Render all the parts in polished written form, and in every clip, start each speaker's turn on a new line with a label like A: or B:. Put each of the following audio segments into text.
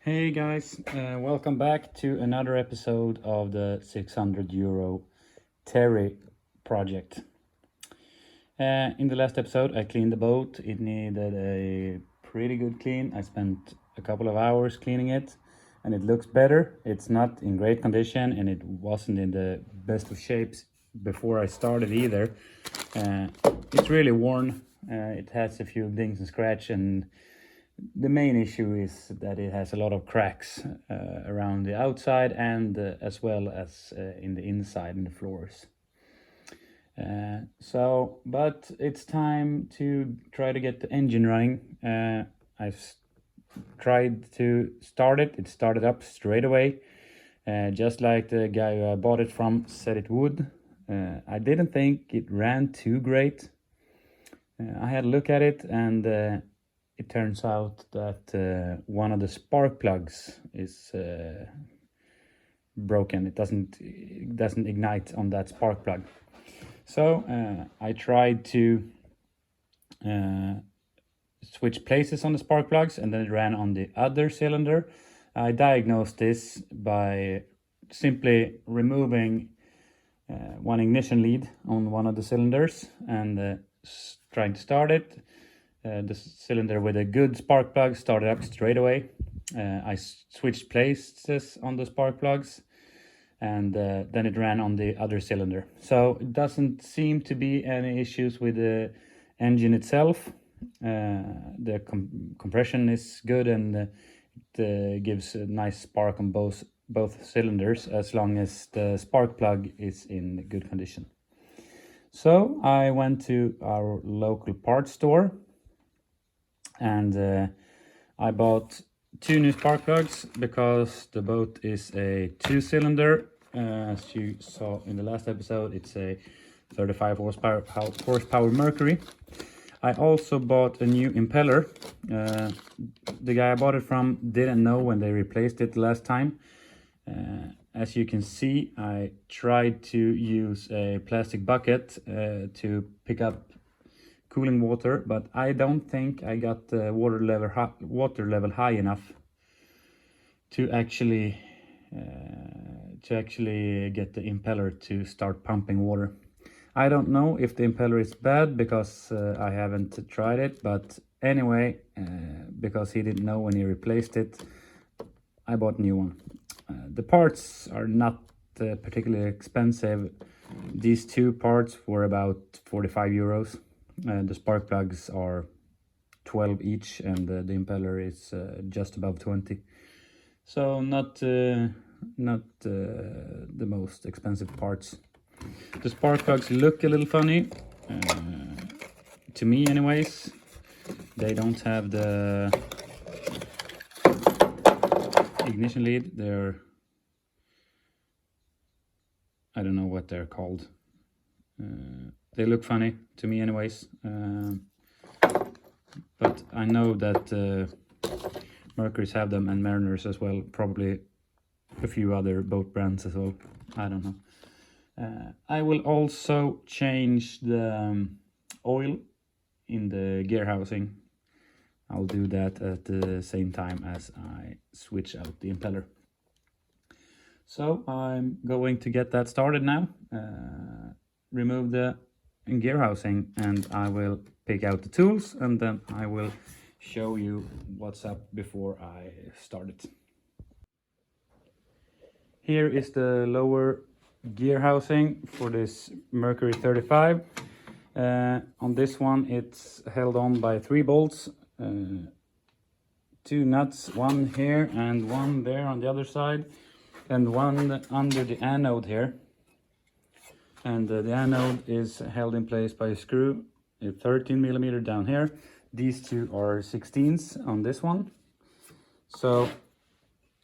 A: Hey guys, welcome back to another episode of the 600 euro Terhi project. In the last episode, I cleaned the boat. It needed a pretty good clean. I spent a couple of hours cleaning it and it looks better. It's not in great condition and it wasn't in the best of shapes before I started either. It's really worn. It has a few dings and scratch, and the main issue is that it has a lot of cracks around the outside and as well as in the inside in the floors. But it's time to try to get the engine running. I've tried to start it. It started up straight away, just like the guy who I bought it from said it would. I didn't think it ran too great. I had a look at it, and it turns out that one of the spark plugs is broken. It doesn't ignite on that spark plug. So I tried to switch places on the spark plugs, and then it ran on the other cylinder. I diagnosed this by simply removing one ignition lead on one of the cylinders and trying to start it. The cylinder with a good spark plug started up straight away. I switched places on the spark plugs, and then it ran on the other cylinder. So it doesn't seem to be any issues with the engine itself. The compression is good, and it gives a nice spark on both cylinders as long as the spark plug is in good condition. So I went to our local parts store and I bought 2 new spark plugs because the boat is a 2-cylinder. As you saw in the last episode, it's a 35 horsepower Mercury. I also bought a new impeller. The guy I bought it from didn't know when they replaced it last time. As you can see, I tried to use a plastic bucket to pick up cooling water, but I don't think I got the water level high enough to actually get the impeller to start pumping water. I don't know if the impeller is bad because I haven't tried it, but anyway, because he didn't know when he replaced it, I bought a new one. The parts are not particularly expensive. These 2 parts were about 45 euros. The spark plugs are 12 each, and the impeller is just above 20. So not the most expensive parts. The spark plugs look a little funny, to me anyways. They don't have the ignition lead. I don't know what they're called. They look funny to me anyways, but I know that Mercury's have them and Mariners as well, probably a few other boat brands as well, I don't know. I will also change the oil in the gear housing. I'll do that at the same time as I switch out the impeller. So I'm going to get that started now. Remove the gear housing, and I will pick out the tools, and then I will show you what's up before I start it. Here is the lower gear housing for this Mercury 35. On this one it's held on by 3 bolts, 2 nuts, one here and one there on the other side, and one under the anode here. And the anode is held in place by a screw, a 13mm down here. These 2 are 16s on this one. So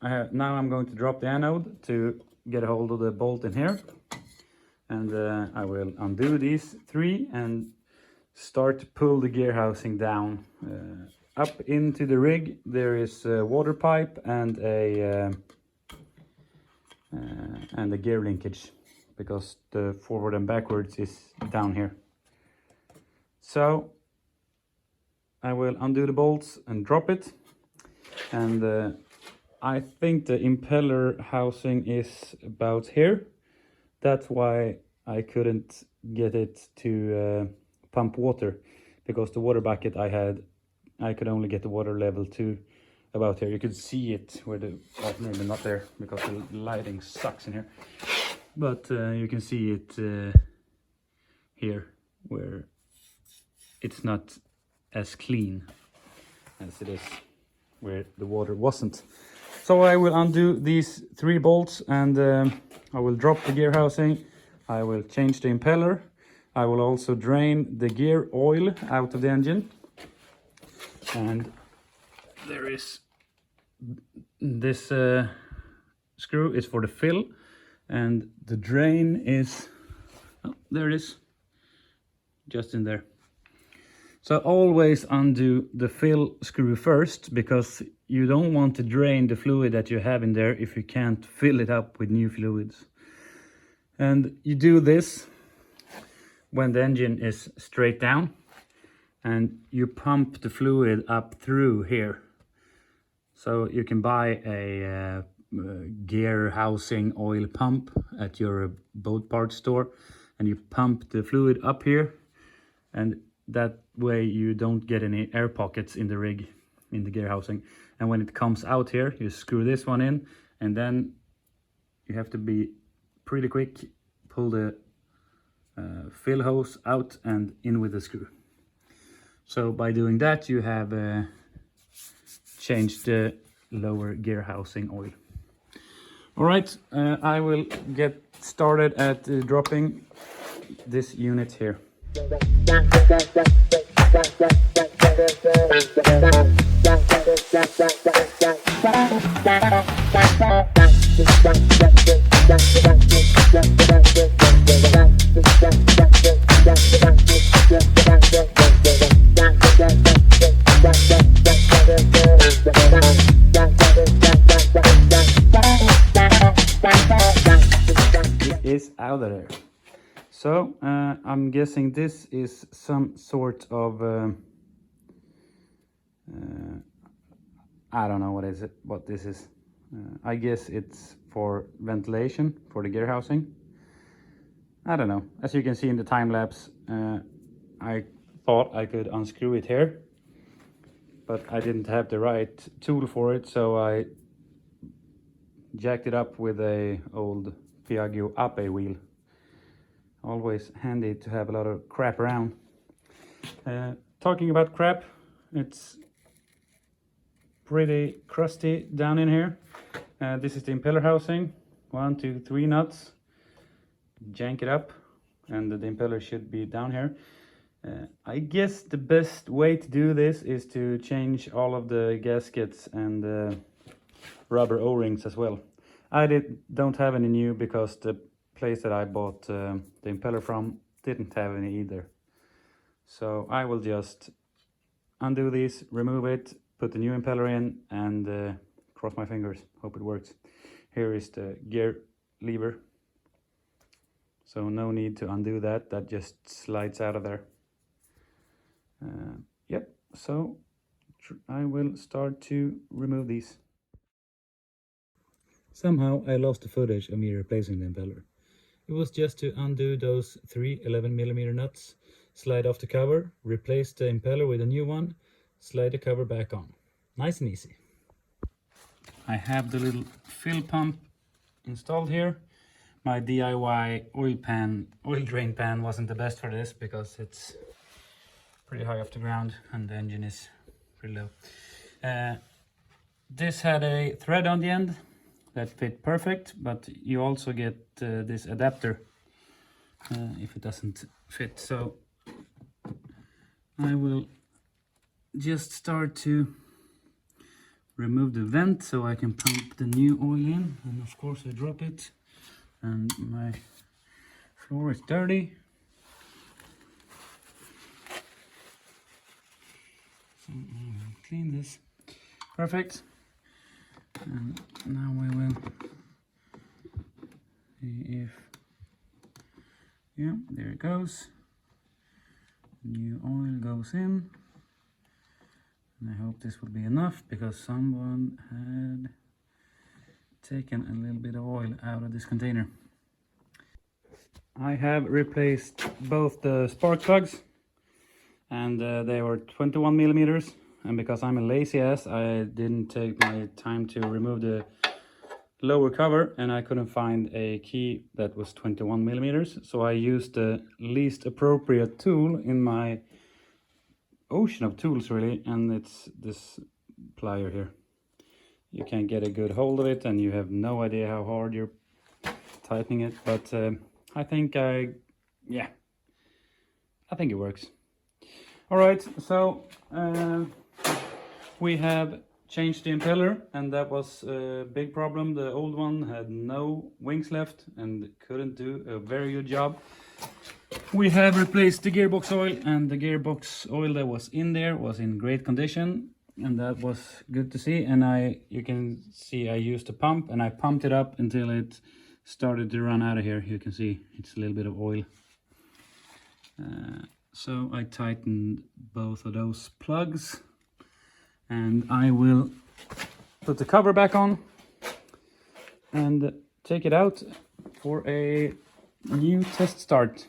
A: now I'm going to drop the anode to get a hold of the bolt in here. And I will undo these 3 and start to pull the gear housing down. Up into the rig there is a water pipe and a gear linkage, because the forward and backwards is down here. So I will undo the bolts and drop it, and I think the impeller housing is about here. That's why I couldn't get it to pump water, because the water bucket I had, I could only get the water level to about here. You could see it where the, maybe not there because the lighting sucks in here, but you can see it here where it's not as clean as it is where the water wasn't. So I will undo these 3 bolts and I will drop the gear housing. I will change the impeller. I will also drain the gear oil out of the engine. And there is this screw is for the fill, and the drain is, oh, there it is, just in there. So always undo the fill screw first, because you don't want to drain the fluid that you have in there if you can't fill it up with new fluids. And you do this when the engine is straight down, and you pump the fluid up through here. So you can buy a gear housing oil pump at your boat parts store, and you pump the fluid up here, and that way you don't get any air pockets in the rig, in the gear housing. And when it comes out here, you screw this one in, and then you have to be pretty quick, pull the fill hose out and in with the screw. So by doing that, you have changed the lower gear housing oil. All right, I will get started at dropping this unit here. It is out of there. So I'm guessing this is some sort of I don't know what this is. I guess it's for ventilation for the gear housing. I don't know. As you can see in the time lapse, I thought I could unscrew it here, but I didn't have the right tool for it, so I jacked it up with a old Piaggio Ape wheel. Always handy to have a lot of crap around. Talking about crap, it's pretty crusty down in here. This is the impeller housing. 1, 2, 3 nuts. Jank it up, and the impeller should be down here. I guess the best way to do this is to change all of the gaskets and rubber O-rings as well. I don't have any new, because the place that I bought the impeller from didn't have any either. So I will just undo these, remove it, put the new impeller in, and cross my fingers, hope it works. Here is the gear lever, so no need to undo that, that just slides out of there. Yep, so I will start to remove these. Somehow I lost the footage of me replacing the impeller. It was just to undo those 3 11mm nuts, slide off the cover, replace the impeller with a new one, slide the cover back on. Nice and easy. I have the little fill pump installed here. My DIY oil drain pan wasn't the best for this, because it's pretty high off the ground and the engine is pretty low. This had a thread on the end that fit perfect, but you also get this adapter if it doesn't fit. So I will just start to remove the vent so I can pump the new oil in, and of course I drop it, and my floor is dirty. So I will clean this. Perfect. And now we will see if, yeah, there it goes. New oil goes in. And I hope this will be enough, because someone had taken a little bit of oil out of this container. I have replaced both the spark plugs, and they were 21 millimeters, and because I'm a lazy ass, I didn't take my time to remove the lower cover, and I couldn't find a key that was 21 millimeters, so I used the least appropriate tool in my ocean of tools, really, and it's this plier here. You can't get a good hold of it, and you have no idea how hard you're tightening it, but I think it works. All right, so we have changed the impeller, and that was a big problem. The old one had no wings left and couldn't do a very good job. We have replaced the gearbox oil, and the gearbox oil that was in there was in great condition, and that was good to see. And you can see I used a pump, and I pumped it up until it started to run out of here. You can see it's a little bit of oil. So I tightened both of those plugs, and I will put the cover back on and take it out for a new test start.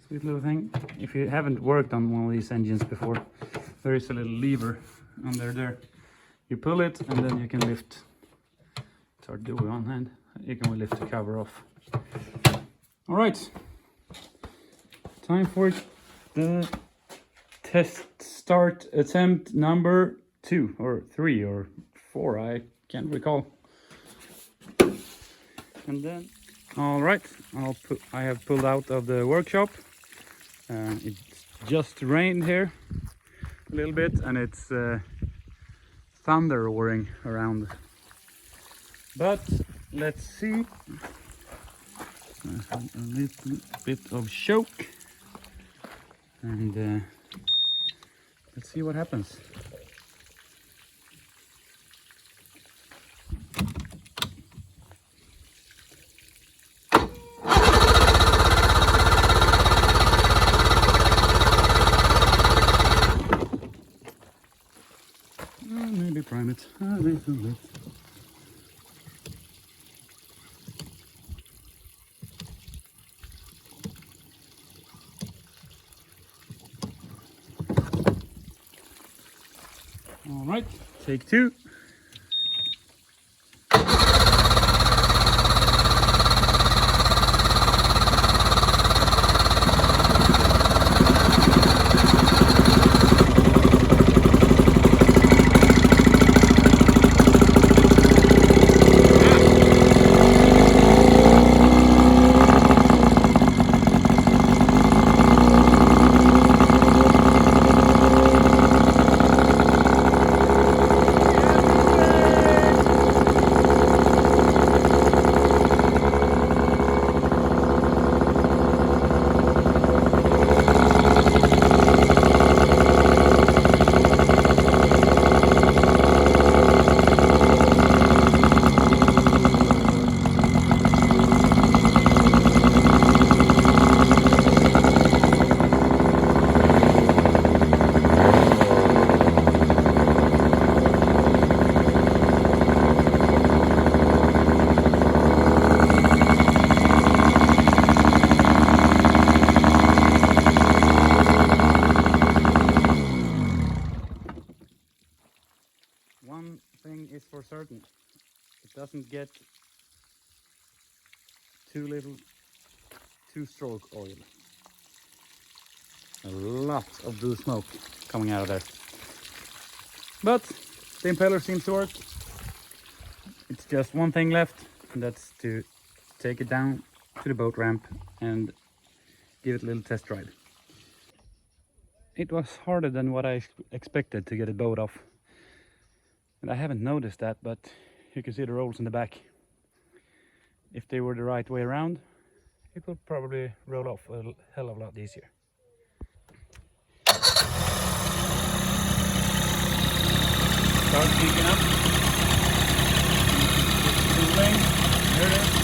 A: Sweet little thing. If you haven't worked on one of these engines before, there is a little lever under there. You pull it, and then you can lift. It's hard to do with one hand. You can lift the cover off. All right, time for the test start attempt number 2 or 3 or 4, I can't recall. And then, all right, I have pulled out of the workshop. It just rained here a little bit, and it's thunder roaring around. But let's see. I have a little bit of choke, and let's see what happens. Maybe prime it a little bit. All right, take 2. One thing is for certain, it doesn't get too little two-stroke oil. A lot of blue smoke coming out of there. But the impeller seems to work. It's just one thing left, and that's to take it down to the boat ramp and give it a little test ride. It was harder than what I expected to get a boat off. And I haven't noticed that, but you can see the rolls in the back. If they were the right way around, it would probably roll off a hell of a lot easier. Start picking up. There it is.